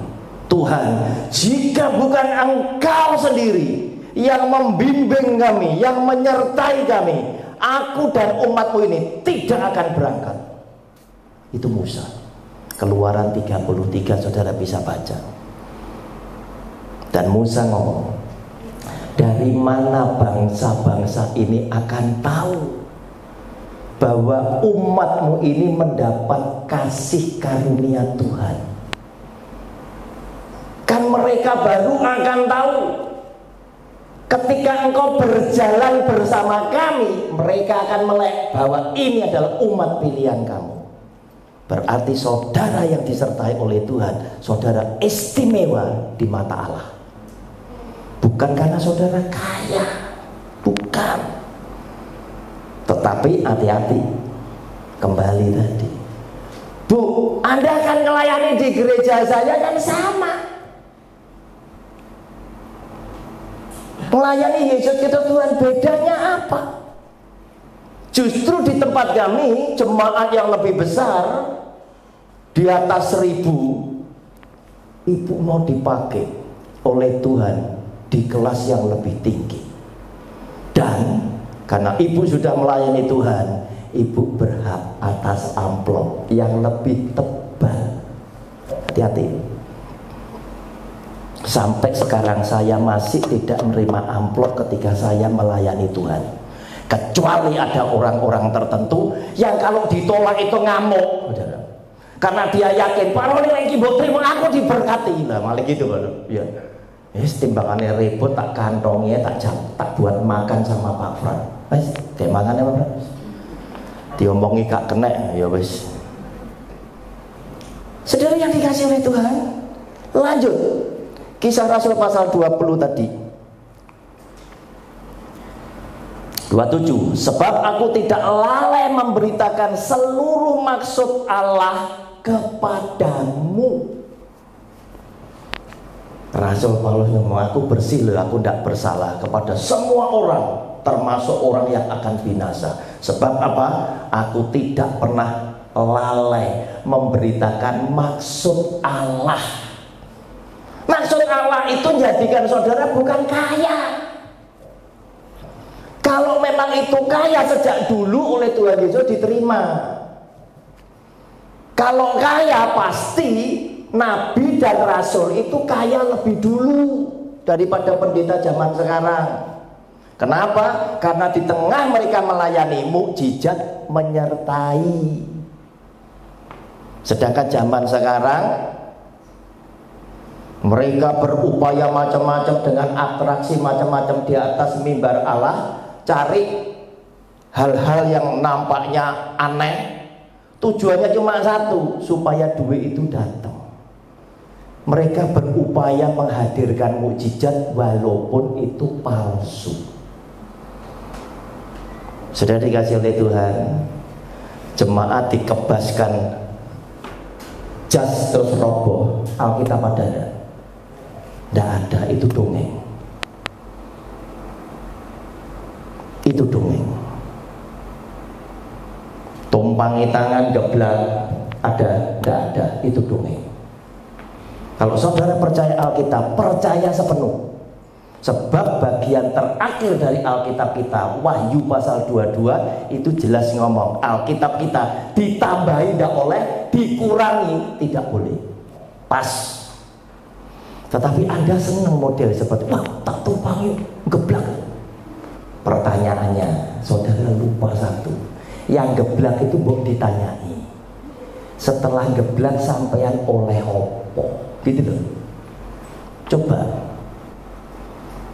Tuhan, jika bukan Engkau sendiri yang membimbing kami, yang menyertai kami, aku dan umatmu ini tidak akan berangkat. Itu Musa. Keluaran 33 saudara bisa baca. Dan Musa ngomong, dari mana bangsa-bangsa ini akan tahu bahwa umatmu ini mendapat kasih karunia Tuhan? Kan mereka baru akan tahu ketika engkau berjalan bersama kami, mereka akan melek bahwa ini adalah umat pilihan kamu. Berarti saudara yang disertai oleh Tuhan, saudara istimewa di mata Allah. Bukan karena saudara kaya, bukan. Tetapi hati-hati, kembali tadi, Bu, Anda akan melayani di gereja saya kan sama. Melayani Yesus kita Tuhan, bedanya apa? Justru di tempat kami, jemaat yang lebih besar, di atas 1000, ibu mau dipakai oleh Tuhan di kelas yang lebih tinggi. Dan karena ibu sudah melayani Tuhan, ibu berhak atas amplop yang lebih tebal. Hati-hati. Sampai sekarang saya masih tidak menerima amplop ketika saya melayani Tuhan. Kecuali ada orang-orang tertentu yang kalau ditolak itu ngamuk. Karena dia yakin, Pak Roni lagi buat terima aku diberkati. Nah malah gitu kan. Ya. Timbangannya ribut, tak kantongnya, tak buat makan sama Pak Fran. Wes, kayak makannya Pak Fran. Diomongi gak kena, ya wes. Saudara yang dikasih oleh Tuhan, lanjut. Kisah Rasul pasal 20 tadi. 27. Sebab aku tidak lalai memberitakan seluruh maksud Allah kepadamu. Rasul Paulus ngomong, aku bersih loh, aku tidak bersalah kepada semua orang termasuk orang yang akan binasa. Sebab apa? Aku tidak pernah lalai memberitakan maksud Allah. Maksud Allah itu jadikan saudara bukan kaya. Kalau memang itu kaya sejak dulu oleh Tuhan Yesus diterima. Kalau kaya pasti nabi dan rasul itu kaya lebih dulu daripada pendeta zaman sekarang. Kenapa? Karena di tengah mereka melayani, mukjizat menyertai. Sedangkan zaman sekarang mereka berupaya macam-macam dengan atraksi macam-macam di atas mimbar Allah, cari hal-hal yang nampaknya aneh. Tujuannya cuma satu, supaya duit itu datang. Mereka berupaya menghadirkan mukjizat walaupun itu palsu. Sudah dikasih oleh Tuhan, jemaat dikebaskan jas terus roboh. Alkitab ada enggak? Tidak ada, itu dongeng. Itu dongeng. Tumpangi tangan geblak ada, tidak ada, itu dongeng. Kalau saudara percaya Alkitab, percaya sepenuh. Sebab bagian terakhir dari Alkitab kita, Wahyu pasal 22, itu jelas ngomong Alkitab kita ditambahi tidak oleh, dikurangi tidak boleh. Pas. Tetapi Anda senang model seperti, wah tak tumpangi geblak. Pertanyaannya, saudara lupa satu, yang geblak itu mau ditanyai, setelah geblak sampean oleh opo, gitu loh. Coba,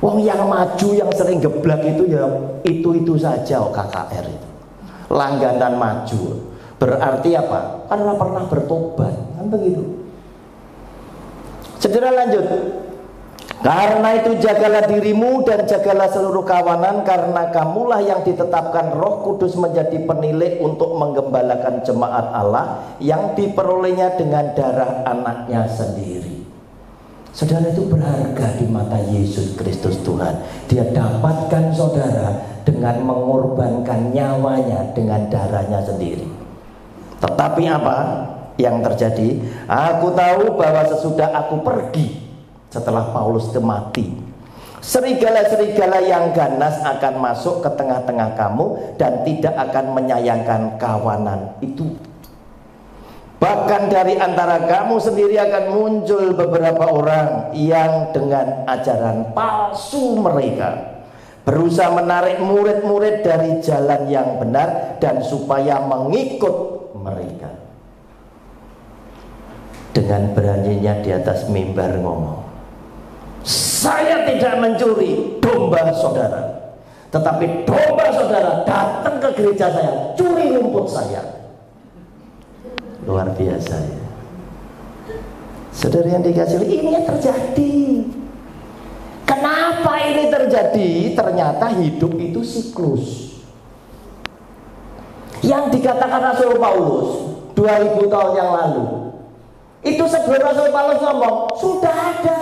wong yang maju yang sering geblak itu ya itu saja, KKR itu langganan maju. Berarti apa? Karena pernah bertobat, kan begitu. Saudara lanjut. Karena itu jagalah dirimu dan jagalah seluruh kawanan, karena kamulah yang ditetapkan Roh Kudus menjadi penilai untuk menggembalakan jemaat Allah yang diperolehnya dengan darah anaknya sendiri. Saudara itu berharga di mata Yesus Kristus Tuhan. Dia dapatkan saudara dengan mengorbankan nyawanya dengan darahnya sendiri. Tetapi apa yang terjadi? Aku tahu bahwa sesudah aku pergi, setelah Paulus itu mati, serigala-serigala yang ganas akan masuk ke tengah-tengah kamu dan tidak akan menyayangkan kawanan itu. Bahkan dari antara kamu sendiri akan muncul beberapa orang yang dengan ajaran palsu mereka berusaha menarik murid-murid dari jalan yang benar dan supaya mengikut mereka. Dengan beraninya di atas mimbar ngomong, saya tidak mencuri domba saudara, tetapi domba saudara datang ke gereja saya, curi rumput saya. Luar biasa ya. Saudara yang dikasih, ini yang terjadi. Kenapa ini terjadi? Ternyata hidup itu siklus. Yang dikatakan Rasul Paulus 2000 tahun yang lalu, itu sebelum Rasul Paulus ngomong sudah ada.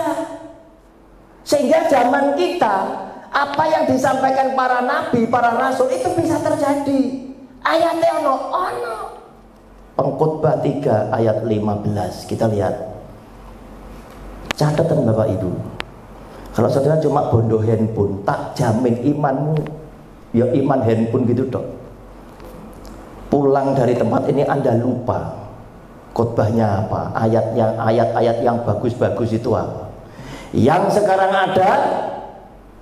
Sehingga zaman kita, apa yang disampaikan para nabi, para rasul itu bisa terjadi. Ayatnya ono. Pengkhotbah 3 ayat 15, kita lihat. Catatan Bapak Ibu, kalau saudara cuma bondo handphone, tak jamin imanmu ya iman handphone gitu dok. Pulang dari tempat ini Anda lupa khotbahnya apa, ayat-ayat yang bagus-bagus itu apa. Yang sekarang ada,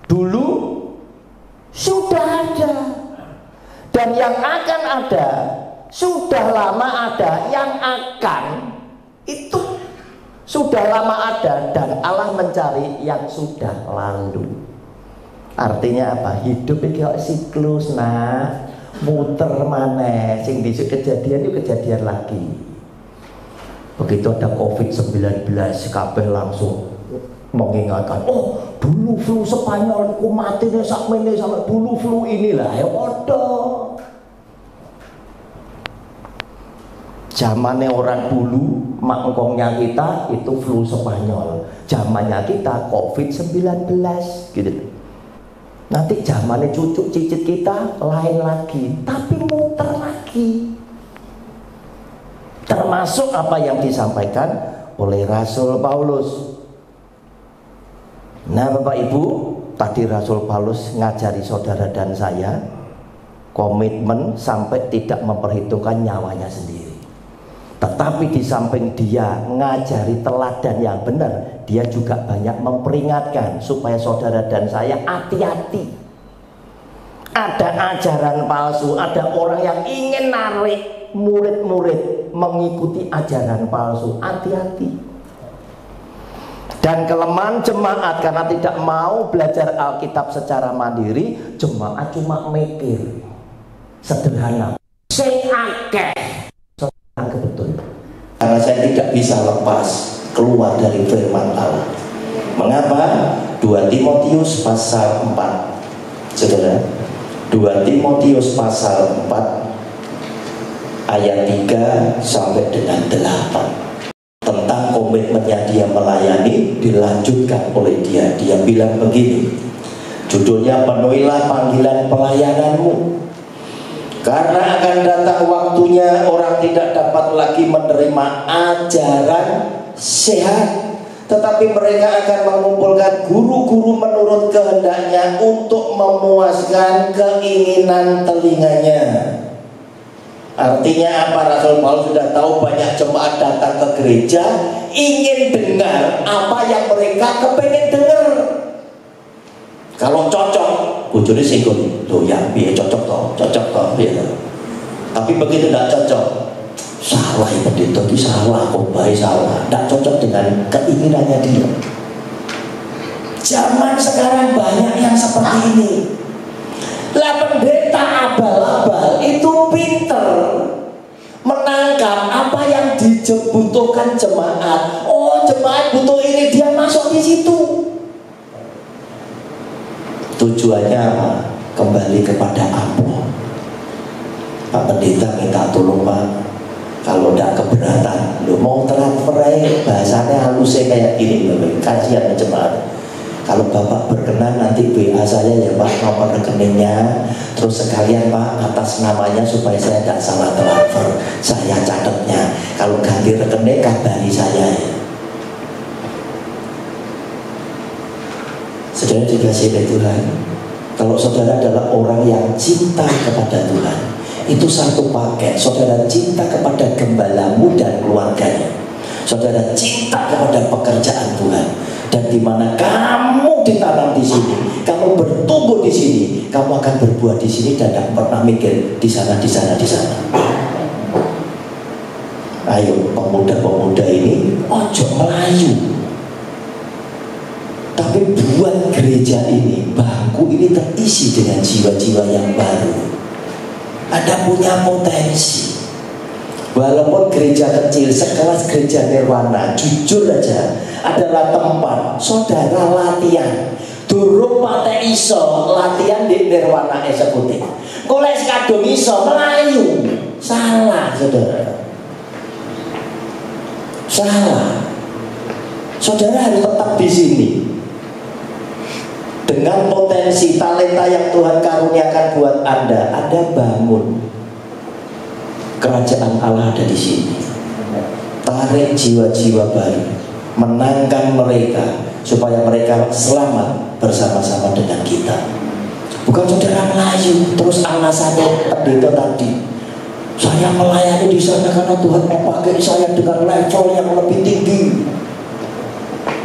dulu sudah ada, dan yang akan ada sudah lama ada, yang akan itu sudah lama ada, dan Allah mencari yang sudah lalu. Artinya apa? Hidup itu siklus, nak, muter maneh, sing dhisik kejadian itu kejadian lagi. Begitu ada COVID-19, kabeh langsung mengingatkan, oh dulu flu Spanyol ku mati nih sakmene sampai dulu flu inilah ya podo. Zamannya orang dulu mangkongnya kita itu flu Spanyol, zamannya kita COVID-19 gitu. Nanti zamannya cucu cicit kita lain lagi, tapi muter lagi. Termasuk apa yang disampaikan oleh Rasul Paulus. Nah Bapak Ibu, tadi Rasul Paulus ngajari saudara dan saya komitmen sampai tidak memperhitungkan nyawanya sendiri. Tetapi di samping dia ngajari teladan yang benar, dia juga banyak memperingatkan supaya saudara dan saya hati-hati. Ada ajaran palsu, ada orang yang ingin narik murid-murid mengikuti ajaran palsu. Hati-hati. Dan kelemahan jemaat karena tidak mau belajar Alkitab secara mandiri, jemaat cuma mikir sederhana. Sing akeh. Betul. Karena saya tidak bisa lepas keluar dari firman Allah. Mengapa? 2 Timotius pasal 4. Saudara, 2 Timotius pasal 4 ayat 3 sampai dengan 8. Tentang komitmennya dia melayani dilanjutkan oleh dia. Dia bilang begini. Judulnya, penuhilah panggilan pelayananmu. Karena akan datang waktunya orang tidak dapat lagi menerima ajaran sehat, tetapi mereka akan mengumpulkan guru-guru menurut kehendaknya untuk memuaskan keinginan telinganya. Artinya apa? Rasul Paulus sudah tahu banyak jemaat datang ke gereja ingin dengar apa yang mereka kepengen dengar. Kalau cocok, bojone singgung, loh ya biar cocok toh, ya. Tapi begitu tidak cocok, salah ya pendeta itu salah, khotbah salah, tidak cocok dengan keinginannya dia. Zaman sekarang banyak yang seperti ini. Lah pendeta abal-abal itu pinter menangkap apa yang dibutuhkan jemaat. Oh, jemaat butuh ini, dia masuk di situ. Tujuannya apa? Kembali kepada amplop. Pak pendeta minta tolong Pak, kalau tidak keberatan, lu mau transfer bahasanya halusnya kayak gini, kasihan jemaat. Kalau Bapak berkenan nanti WA saya ya Pak, nomor rekeningnya, terus sekalian Pak atas namanya supaya saya tidak salah transfer, saya catatnya. Kalau ganti rekening kabari saya ya. Saudara dikasih oleh Tuhan, kalau saudara adalah orang yang cinta kepada Tuhan, itu satu paket. Saudara cinta kepada gembalamu dan keluarganya, saudara cinta kepada pekerjaan Tuhan, dan di mana kamu ditanam di sini, kamu bertumbuh di sini, kamu akan berbuah di sini dan tidak pernah mikir di sana. Ayo pemuda-pemuda ini, ojo melayu. Tapi buat gereja ini, bangku ini terisi dengan jiwa-jiwa yang baru. Ada punya potensi. Walaupun gereja kecil, sekelas gereja Nirwana, jujur aja, adalah tempat saudara latihan. Durung pate iso latihan di Nirwana eksekutif. Kolek kadung iso melayu. Salah, saudara. Salah. Saudara harus tetap di sini. Dengan potensi talenta yang Tuhan karuniakan buat Anda bangun. Kerajaan Allah ada di sini. Tarik jiwa-jiwa baru, menangkan mereka supaya mereka selamat bersama-sama dengan kita. Bukan saudara melayu terus alasannya pendeta tadi, saya melayani di sana karena Tuhan mau pakai saya dengan level yang lebih tinggi.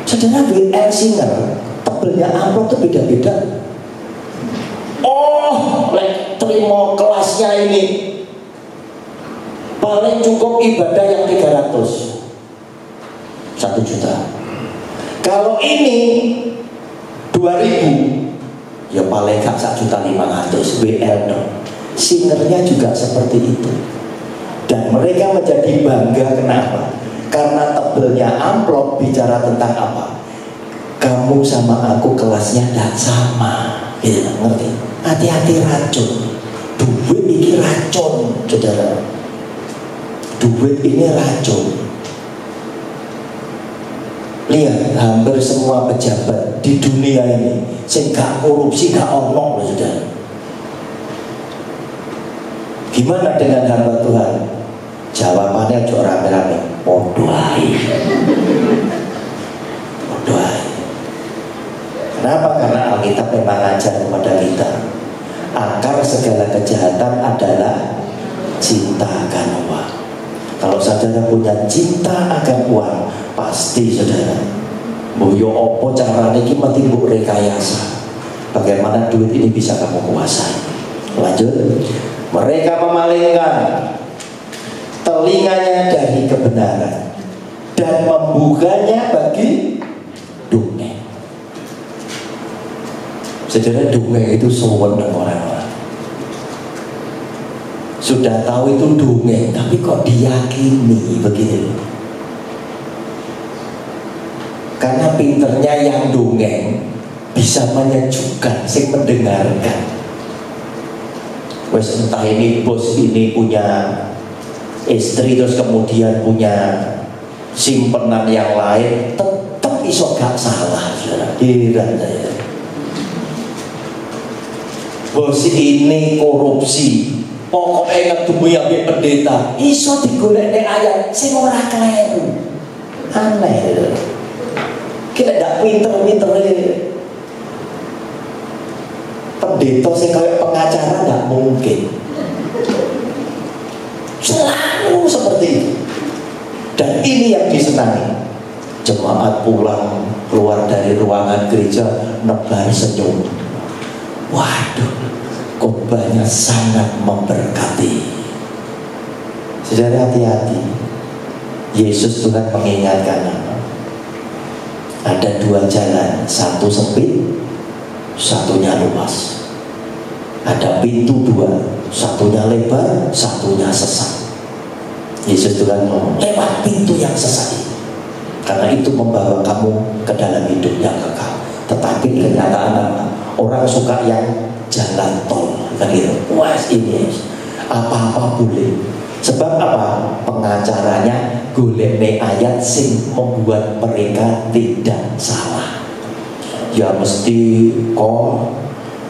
Saudara WL Singer, tebelnya amplop itu beda-beda. Oh, terima kelasnya ini paling cukup ibadah yang 300, 1 juta. Kalau ini 2000, ya paling gak 1.500.000 WL dong. Singernya juga seperti itu. Dan mereka menjadi bangga. Kenapa? Karena tebelnya amplop bicara tentang apa? Kamu sama aku kelasnya tidak sama. Ya, ngerti? Hati-hati racun. Duit ini racun, saudara. Duit ini racun. Lihat, hampir semua pejabat di dunia ini sing gak korupsi gak ono loh saudara. Gimana dengan hamba Tuhan? Jawabannya ojo rame-rame, podo ae. Podo ae. Kenapa? Karena Alkitab memang ajar kepada kita, akar segala kejahatan adalah cinta akan uang. Kalau saudara punya cinta akan uang, pasti saudara boyo opo caranya ini mati mbok rekayasa bagaimana duit ini bisa kamu kuasai. Lanjut, mereka memalingkan telinganya dari kebenaran dan membukanya bagi dongeng. Saudara, dongeng itu sewenang orang-orang. Sudah tahu itu dongeng, tapi kok diyakini begini. Karena pinternya yang dongeng bisa menyejukkan si mendengarkan. Wes entah ini bos ini punya istri terus kemudian punya simpenan yang lain, tetap iso gak salah. Heran saya. Bos ini korupsi, pokoknya ngedumi ambek pendeta, iso digolek ning ayat sing ora kleru. Aneh. Kita ndak pinter-pinter pendeta sing kayak pengacara ndak mungkin. Selalu seperti itu. Dan ini yang disenangi. Jemaat pulang keluar dari ruangan gereja nebar senyum. Waduh, khotbahnya sangat memberkati. Saudara, hati-hati. Yesus Tuhan mengingatkan ada dua jalan, satu sempit, satunya luas. Ada pintu dua, satunya lebar, satunya sesat. Yesus Tuhan ngomong, lewat pintu yang sesat itu, karena itu membawa kamu ke dalam hidup yang kekal. Tetapi kenyataan apa? Orang suka yang jalan tol, kan gitu. Wah, ini apa-apa boleh. Sebab apa? Pengacaranya golek ayat sing membuat mereka tidak salah. Ya mesti kok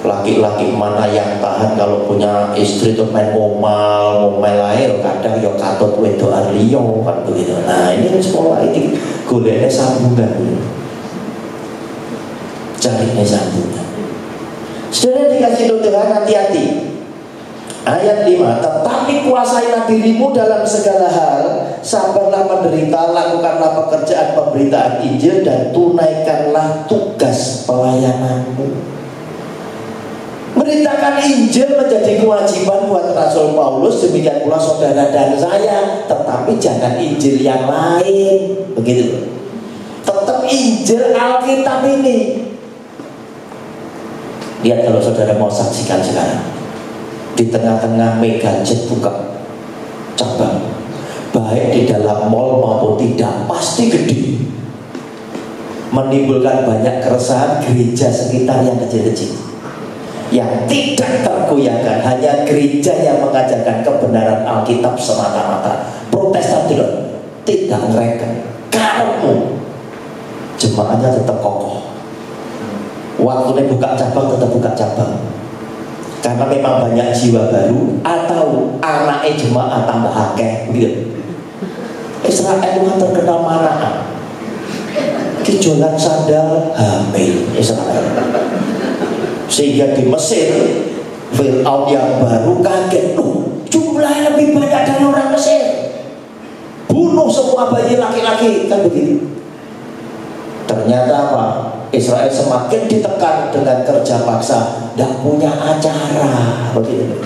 laki-laki mana yang tahan kalau punya istri tuh main ngomel lahir, kadang ya katut wedoan liyo kan begitu. Nah ini sekolah ini goleknya sambungan, carinya sambungan. Saudara dikasih Tuhan, hati-hati. Ayat 5, tetapi kuasailah dirimu dalam segala hal, sabarlah menderita, lakukanlah pekerjaan pemberitaan Injil, dan tunaikanlah tugas pelayananmu. Memberitakan Injil menjadi kewajiban buat Rasul Paulus, demikian pula saudara dan saya. Tetapi jangan Injil yang lain, begitu. Tetap Injil Alkitab ini. Lihat kalau saudara mau saksikan sekarang, di tengah-tengah megajet buka cabang, baik di dalam mall maupun tidak, pasti gede, menimbulkan banyak keresahan. Gereja sekitar yang kecil-kecil, yang tidak tergoyahkan, hanya gereja yang mengajarkan kebenaran Alkitab semata-mata. Protestan tidak mereka, kamu jemaahnya tetap kokoh. Waktunya buka cabang tetap buka cabang, karena memang banyak jiwa baru atau anaknya jemaah tambah akeh gitu. Israel itu kan terkenal marah, jualan sandal hamil Israel, sehingga di Mesir Fir'aun yang baru kaget, tuh jumlahnya lebih banyak dari orang Mesir, bunuh semua bayi laki-laki, kan begitu. Ternyata apa? Israel semakin ditekan dengan kerja paksa, tidak punya acara, begitu.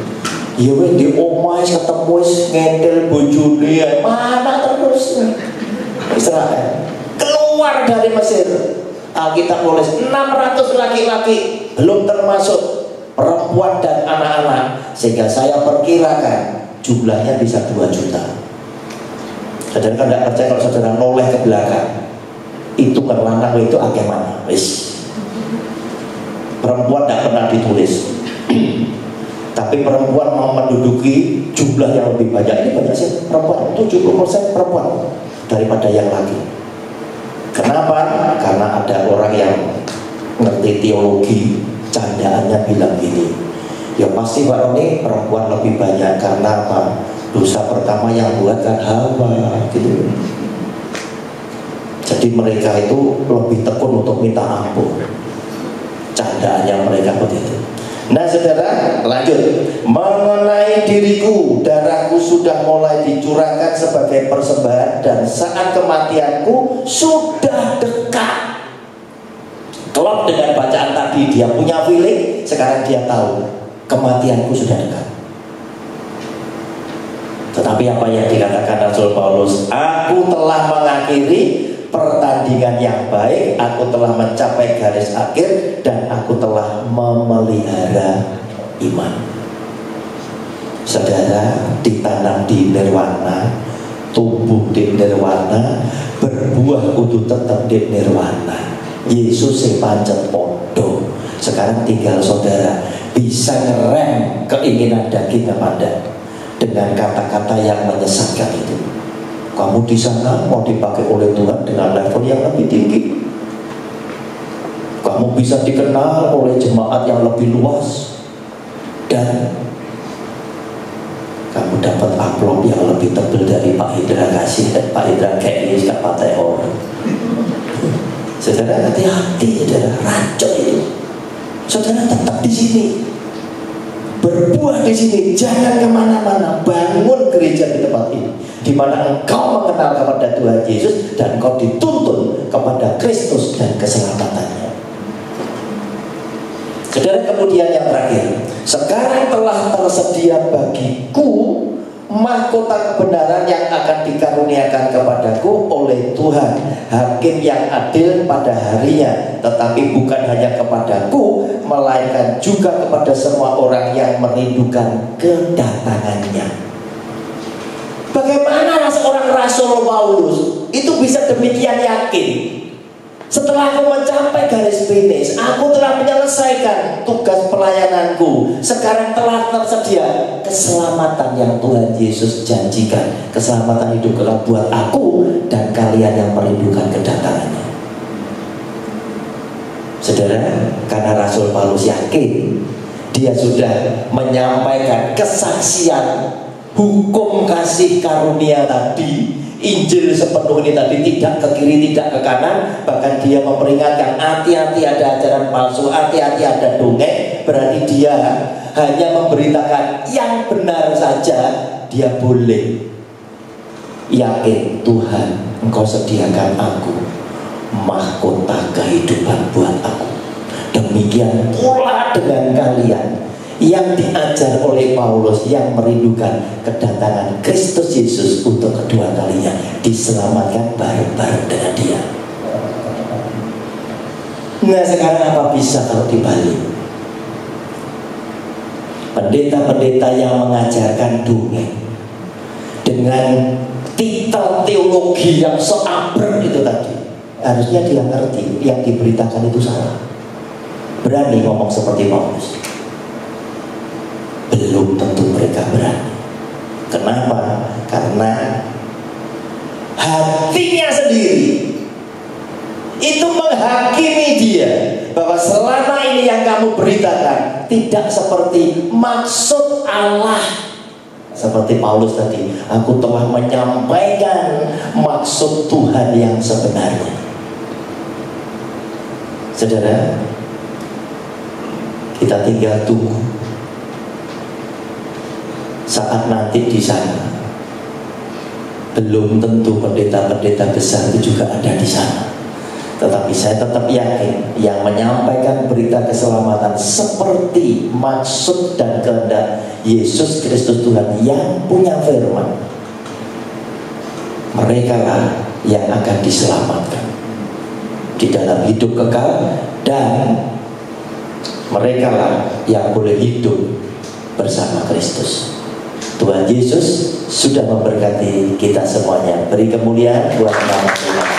Ya wes di omah ketemu ngendel bojone, mana terus Israel keluar dari Mesir. Alkitab tulis 600 laki-laki, belum termasuk perempuan dan anak-anak, sehingga saya perkirakan jumlahnya bisa 2 juta. Saudara kan tidak percaya kalau saudara noleh ke belakang, itu kan lanang itu agak mana? Wis. Perempuan tidak pernah ditulis. Tapi perempuan mau menduduki jumlah yang lebih banyak. Ini banyak sih perempuan, 70% perempuan daripada yang laki. Kenapa? Karena ada orang yang ngerti teologi, candaannya bilang gini, ya pasti Pak Roni perempuan lebih banyak karena apa? Dosa pertama yang buat kan Hawa gitu. Jadi mereka itu lebih tekun untuk minta ampun. Candaannya mereka begitu. Nah saudara, lanjut. Mengenai diriku, darahku sudah mulai dicurahkan sebagai persembahan, dan saat kematianku sudah dekat. Klop dengan bacaan tadi, dia punya feeling. Sekarang dia tahu kematianku sudah dekat. Tetapi apa yang dikatakan Rasul Paulus, aku telah mengakhiri pertandingan yang baik, aku telah mencapai garis akhir, dan aku telah memelihara iman. Saudara, ditanam di nirwana, tumbuh di nirwana, berbuah kudu tetap di nirwana. Yesus yang pancet podo. Sekarang tinggal saudara bisa ngerem keinginan daging kepada dengan kata-kata yang menyesatkan itu. Kamu di sana mau dipakai oleh Tuhan dengan level yang lebih tinggi. Kamu bisa dikenal oleh jemaat yang lebih luas, dan kamu dapat amplop yang lebih tebal dari Pak Hidra kasih, dan Pak Hidra kayaknya gak pakai orang. Saudara hati-hati, saudara, racun itu. Saudara tetap di sini, berbuah di sini, jangan kemana-mana. Bangun gereja di tempat ini, di mana engkau mengenal kepada Tuhan Yesus dan engkau dituntun kepada Kristus dan keselamatannya. Saudara, kemudian yang terakhir, sekarang telah tersedia bagiku mahkota kebenaran yang akan dikaruniakan kepadaku oleh Tuhan, hakim yang adil pada harinya, tetapi bukan hanya kepadaku, melainkan juga kepada semua orang yang merindukan kedatangannya. Bagaimana seorang Rasul Paulus itu bisa demikian yakin? Setelah aku mencapai garis finish, aku telah menyelesaikan tugas pelayananku. Sekarang telah tersedia keselamatan yang Tuhan Yesus janjikan. Keselamatan hidup kelak buat aku dan kalian yang merindukan kedatangannya. Saudara, karena Rasul Paulus yakin, dia sudah menyampaikan kesaksian hukum kasih karunia tadi, Injil sepenuh ini tadi, tidak ke kiri, tidak ke kanan. Bahkan dia memperingatkan, hati-hati ada ajaran palsu, hati-hati ada dongeng. Berarti dia hanya memberitakan yang benar saja. Dia boleh yakin, Tuhan, engkau sediakan aku mahkota kehidupan buat aku. Demikian pula dengan kalian yang diajar oleh Paulus, yang merindukan kedatangan Kristus Yesus untuk kedua kalinya, diselamatkan bareng-bareng dengan dia. Nah, sekarang apa bisa kalau dibalik? Pendeta-pendeta yang mengajarkan dongeng dengan titel teologi yang seabrek itu tadi, harusnya dia ngerti yang diberitakan itu salah. Berani ngomong seperti Paulus? Belum tentu mereka berani. Kenapa? Karena hatinya sendiri itu menghakimi dia bahwa selama ini yang kamu beritakan tidak seperti maksud Allah. Seperti Paulus tadi, aku telah menyampaikan maksud Tuhan yang sebenarnya. Saudara, kita tinggal tunggu saat nanti di sana. Belum tentu pendeta-pendeta besar itu juga ada di sana. Tetapi saya tetap yakin yang menyampaikan berita keselamatan seperti maksud dan kehendak Yesus Kristus Tuhan yang punya firman, mereka lah yang akan diselamatkan di dalam hidup kekal, dan mereka lah yang boleh hidup bersama Kristus. Tuhan Yesus sudah memberkati kita semuanya. Beri kemuliaan buat nama Tuhan.